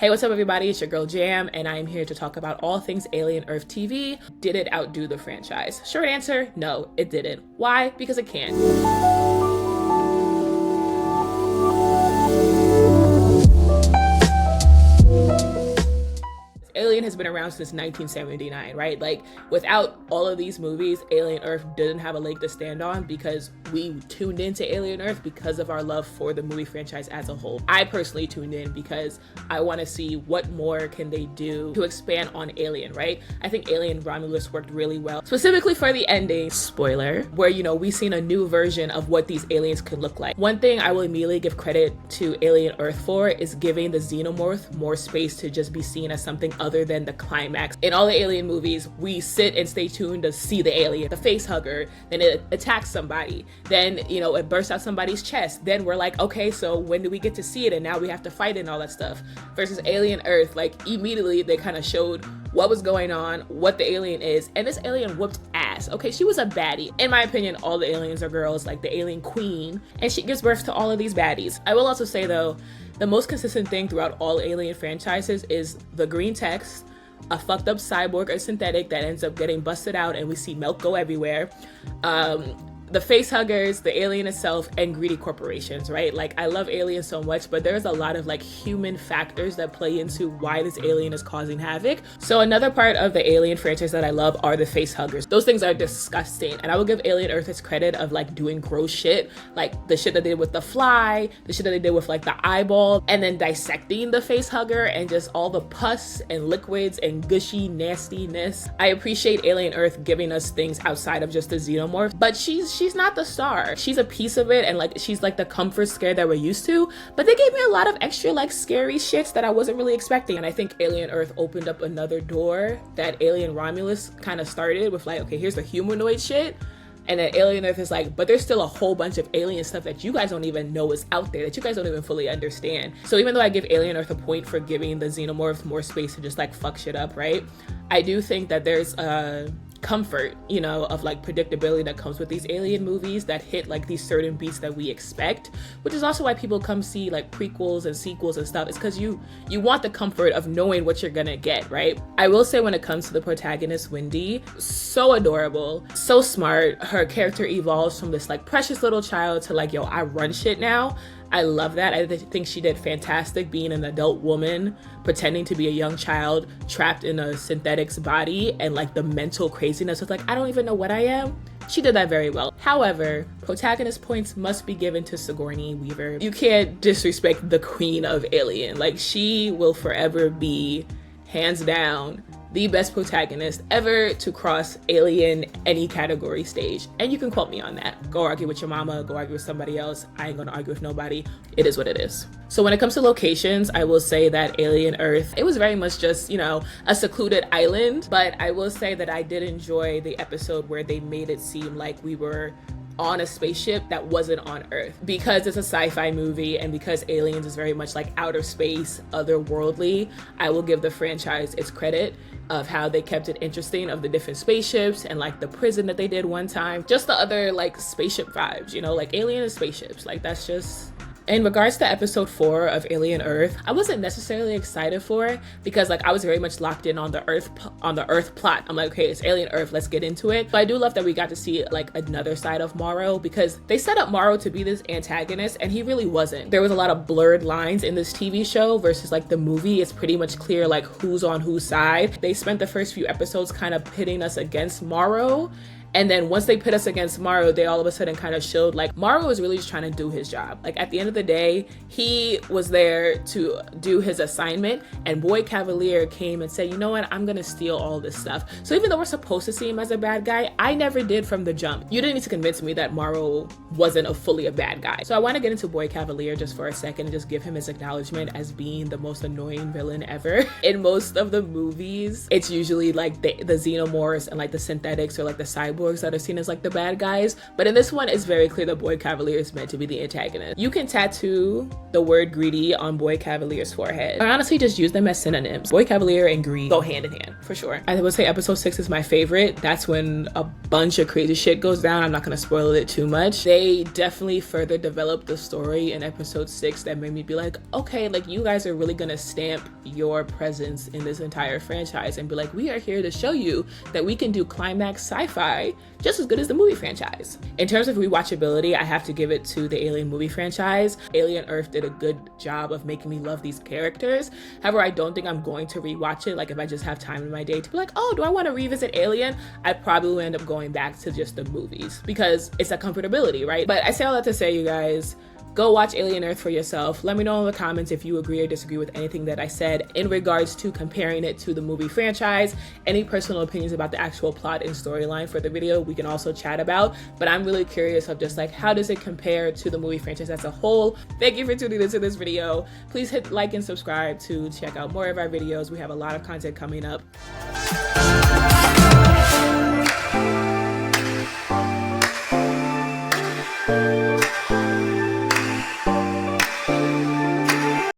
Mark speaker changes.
Speaker 1: Hey, what's up everybody? It's your girl Jam, and I am here to talk about all things Alien Earth TV. Did it outdo the franchise? Short answer, no, it didn't. Why? Because it can't. Alien has been around since 1979, right? Like, without all of these movies, Alien Earth didn't have a leg to stand on because we tuned into Alien Earth because of our love for the movie franchise as a whole. I personally tuned in because I want to see what more can they do to expand on Alien, right? I think Alien Romulus worked really well, specifically for the ending, spoiler, where, you know, we've seen a new version of what these aliens could look like. One thing I will immediately give credit to Alien Earth for is giving the xenomorph more space to just be seen as something other than the climax. In all the Alien movies, we sit and stay tuned to see the alien, the facehugger, then it attacks somebody, then, you know, it bursts out somebody's chest, then we're like, okay, so when do we get to see it, and now we have to fight it and all that stuff. Versus Alien Earth, like, immediately they kind of showed what was going on, what the alien is, and this alien whooped ass. Okay, she was a baddie. In my opinion, all the aliens are girls, like the alien queen, and she gives birth to all of these baddies. I will also say though, the most consistent thing throughout all Alien franchises is the green text, a fucked up cyborg or synthetic that ends up getting busted out and we see milk go everywhere, the facehuggers, the alien itself, and greedy corporations, right? Like, I love Alien so much, but there's a lot of like human factors that play into why this alien is causing havoc. So another part of the Alien franchise that I love are the facehuggers. Those things are disgusting, and I will give Alien Earth its credit of like doing gross shit, like the shit that they did with the fly, the shit that they did with like the eyeball, and then dissecting the facehugger and just all the pus and liquids and gushy nastiness. I appreciate Alien Earth giving us things outside of just the xenomorph, but she's not the star. She's a piece of it, and like she's like the comfort scare that we're used to, but they gave me a lot of extra like scary shits that I wasn't really expecting. And I think Alien Earth opened up another door that Alien Romulus kind of started with, like, okay, here's the humanoid shit, and then Alien Earth is like, but there's still a whole bunch of alien stuff that you guys don't even know is out there, that you guys don't even fully understand. So even though I give Alien Earth a point for giving the xenomorphs more space to just like fuck shit up, right, I do think that there's a comfort, you know, of like predictability that comes with these alien movies that hit like these certain beats that we expect, which is also why people come see like prequels and sequels and stuff. It's because you want the comfort of knowing what you're gonna get, right? I will say, when it comes to the protagonist, Wendy, so adorable, so smart. Her character evolves from this like precious little child to like, yo, I run shit now. I love that. I think she did fantastic being an adult woman pretending to be a young child trapped in a synthetic's body, and like the mental craziness of like, I don't even know what I am. She did that very well. However, protagonist points must be given to Sigourney Weaver. You can't disrespect the queen of Alien. Like, she will forever be, hands down, the best protagonist ever to cross Alien any category stage. And you can quote me on that. Go argue with your mama, go argue with somebody else. I ain't gonna argue with nobody. It is what it is. So when it comes to locations, I will say that Alien Earth, it was very much just, you know, a secluded island. But I will say that I did enjoy the episode where they made it seem like we were on a spaceship that wasn't on Earth. Because it's a sci-fi movie, and because Aliens is very much like outer space, otherworldly, I will give the franchise its credit of how they kept it interesting, of the different spaceships and like the prison that they did one time, just the other like spaceship vibes, you know, like Alien and spaceships, like that's just. In regards to episode 4 of Alien Earth, I wasn't necessarily excited for it because like I was very much locked in on the Earth plot. I'm like, okay, it's Alien Earth, let's get into it. But I do love that we got to see like another side of Morrow, because they set up Morrow to be this antagonist and he really wasn't. There was a lot of blurred lines in this TV show versus like the movie. It's pretty much clear like who's on whose side. They spent the first few episodes kind of pitting us against Morrow. And then once they pit us against Morrow, they all of a sudden kind of showed like Morrow was really just trying to do his job. Like, at the end of the day, he was there to do his assignment, and Boy Cavalier came and said, you know what, I'm gonna steal all this stuff. So even though we're supposed to see him as a bad guy, I never did from the jump. You didn't need to convince me that Morrow wasn't fully a bad guy. So I want to get into Boy Cavalier just for a second and just give him his acknowledgement as being the most annoying villain ever. In most of the movies, it's usually like the xenomorphs and like the synthetics or like the cyborg cyborgs that are seen as like the bad guys, but in this one it's very clear that Boy Cavalier is meant to be the antagonist. You can tattoo the word greedy on Boy Cavalier's forehead, or honestly just use them as synonyms. Boy Cavalier and greed go hand in hand for sure. I would say episode 6 is my favorite. That's when a bunch of crazy shit goes down. I'm not gonna spoil it too much. They definitely further developed the story in episode 6 that made me be like, okay, like you guys are really gonna stamp your presence in this entire franchise and be like, we are here to show you that we can do climax sci-fi just as good as the movie franchise. In terms of rewatchability, I have to give it to the Alien movie franchise. Alien Earth did a good job of making me love these characters. However, I don't think I'm going to rewatch it. Like if I just have time in my day to be like, oh, do I want to revisit Alien? I probably will end up going back to just the movies because it's a comfortability, right? But I say all that to say, you guys, go watch Alien Earth for yourself. Let me know in the comments if you agree or disagree with anything that I said in regards to comparing it to the movie franchise. Any personal opinions about the actual plot and storyline for the video, we can also chat about. But I'm really curious of just like, how does it compare to the movie franchise as a whole? Thank you for tuning into this video. Please hit like and subscribe to check out more of our videos. We have a lot of content coming up.